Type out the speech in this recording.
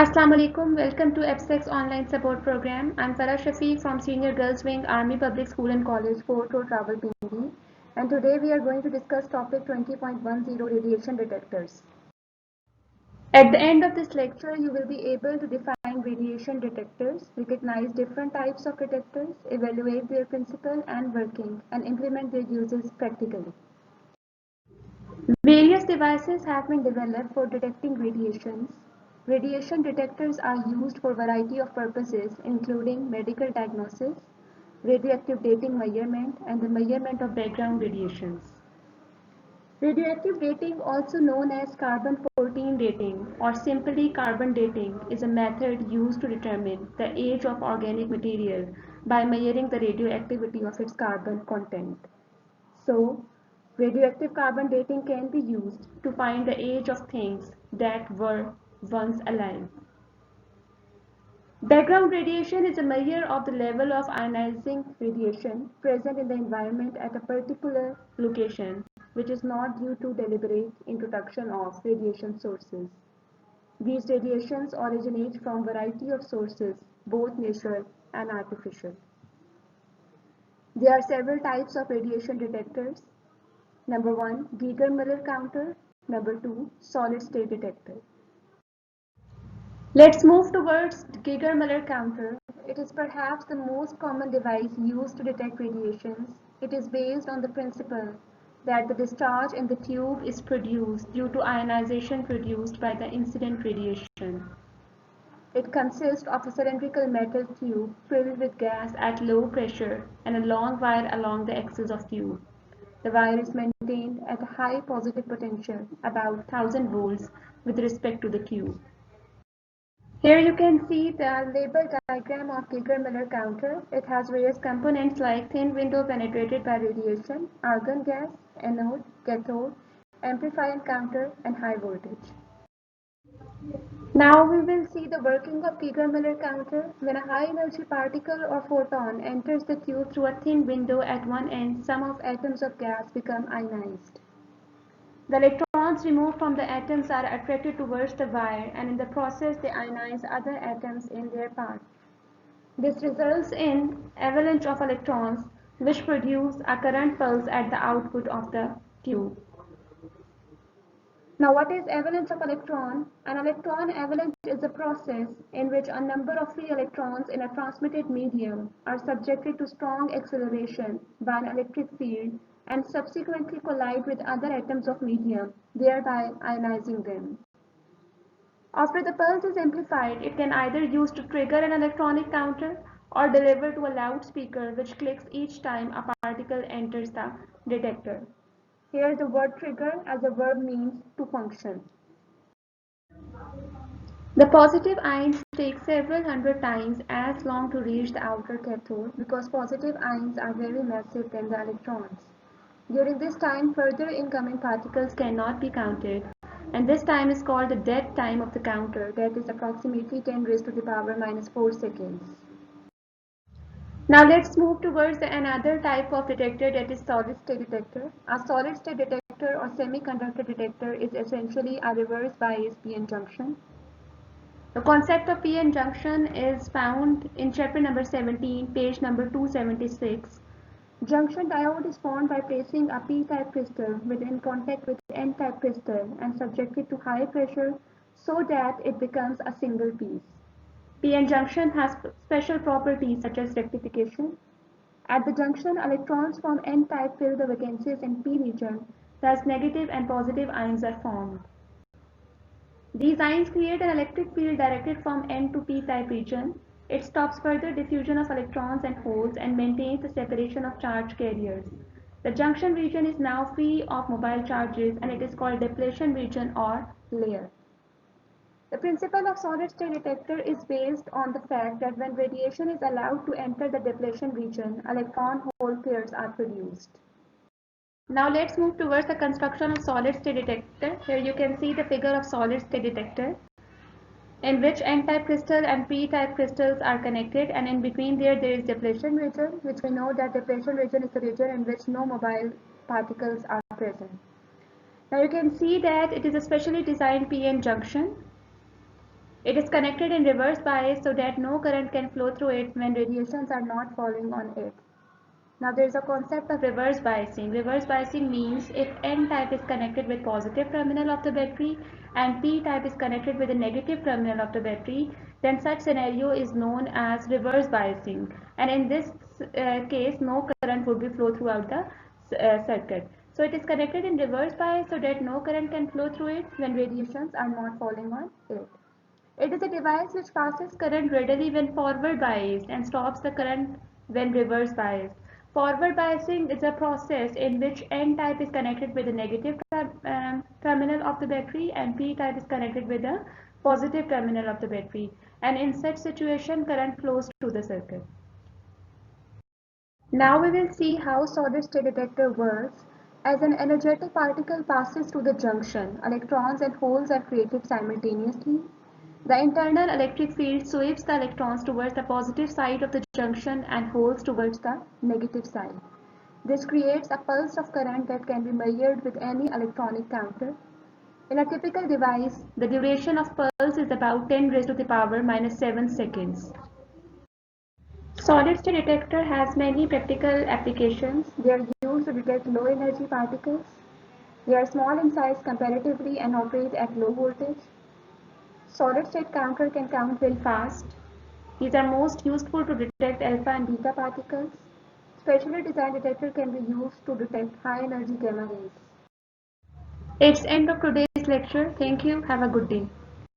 Assalamu alaikum. Welcome to EPSEC's online support program. I'm Farah Shafiq from Senior Girls Wing, Army Public School and College, Fort Road, Rawalpindi. And today we are going to discuss topic 20.10 radiation detectors. At the end of this lecture, you will be able to define radiation detectors, recognize different types of detectors, evaluate their principle and working, and implement their uses practically. Various devices have been developed for detecting radiations. Radiation detectors are used for a variety of purposes, including medical diagnosis, radioactive dating measurement, and the measurement of background radiations. Radioactive dating, also known as carbon-14 dating or simply carbon dating, is a method used to determine the age of organic material by measuring the radioactivity of its carbon content. So, radioactive carbon dating can be used to find the age of things that were once alive. Background radiation is a measure of the level of ionizing radiation present in the environment at a particular location, which is not due to deliberate introduction of radiation sources. These radiations originate from a variety of sources, both natural and artificial. There are several types of radiation detectors. Number 1, Geiger-Müller counter. Number 2, solid-state detector. Let's move towards Geiger-Müller counter. It is perhaps the most common device used to detect radiations. It is based on the principle that the discharge in the tube is produced due to ionization produced by the incident radiation. It consists of a cylindrical metal tube filled with gas at low pressure and a long wire along the axis of tube. The wire is maintained at a high positive potential, about 1000 volts, with respect to the tube. Here you can see the label diagram of Geiger-Müller counter. It has various components like thin window penetrated by radiation, argon gas, anode, cathode, amplifier counter, and high voltage. Now we will see the working of Geiger-Müller counter. When a high-energy particle or photon enters the tube through a thin window at one end, some of atoms of gas become ionized. The electrons removed from the atoms are attracted towards the wire, and in the process they ionize other atoms in their path. This results in avalanche of electrons, which produce a current pulse at the output of the tube. Now, what is avalanche of electron? An electron avalanche is a process in which a number of free electrons in a transmitted medium are subjected to strong acceleration by an electric field and subsequently collide with other atoms of medium, thereby ionizing them. After the pulse is amplified, it can either use to trigger an electronic counter or deliver to a loudspeaker which clicks each time a particle enters the detector. Here the word trigger as a verb means to function. The positive ions take several hundred times as long to reach the outer cathode because positive ions are very massive than the electrons. During this time, further incoming particles cannot be counted, and this time is called the dead time of the counter, that is approximately 10 raised to the power minus 4 seconds. Now let's move towards another type of detector, that is solid-state detector. A solid-state detector or semiconductor detector is essentially a reverse bias p-n junction. The concept of p-n junction is found in chapter number 17, page number 276. Junction diode is formed by placing a p-type crystal within contact with n-type crystal and subjected to high pressure so that it becomes a single piece. p-n junction has special properties such as rectification. At the junction, electrons from n-type fill the vacancies in p region, thus negative and positive ions are formed. These ions create an electric field directed from n to p-type region. It stops further diffusion of electrons and holes and maintains the separation of charge carriers. The junction region is now free of mobile charges and it is called depletion region or layer. The principle of solid-state detector is based on the fact that when radiation is allowed to enter the depletion region, electron-hole pairs are produced. Now let's move towards the construction of solid-state detector. Here you can see the figure of solid-state detector in which n-type crystal and p-type crystals are connected, and in between there is depletion region, which we know that depletion region is the region in which no mobile particles are present. Now you can see that it is a specially designed p-n junction. It is connected in reverse bias so that no current can flow through it when radiations are not falling on it. Now there is a concept of reverse biasing. Reverse biasing means if N-type is connected with positive terminal of the battery and P-type is connected with the negative terminal of the battery, then such scenario is known as reverse biasing. And in this case, no current would be flow throughout the circuit. So it is connected in reverse bias so that no current can flow through it when radiations are not falling on it. It is a device which passes current readily when forward biased and stops the current when reverse biased. Forward biasing is a process in which N-type is connected with the negative terminal of the battery and P-type is connected with the positive terminal of the battery. And in such situation, current flows through the circuit. Now we will see how solid-state detector works. As an energetic particle passes through the junction, electrons and holes are created simultaneously. The internal electric field sweeps the electrons towards the positive side of the junction and holes towards the negative side. This creates a pulse of current that can be measured with any electronic counter. In a typical device, the duration of pulse is about 10 raised to the power minus 7 seconds. Solid-state detector has many practical applications. They are used to detect low-energy particles. They are small in size comparatively and operate at low voltage. Solid-state counter can count very fast. These are most useful to detect alpha and beta particles. Specially designed detector can be used to detect high-energy gamma rays. It's end of today's lecture. Thank you. Have a good day.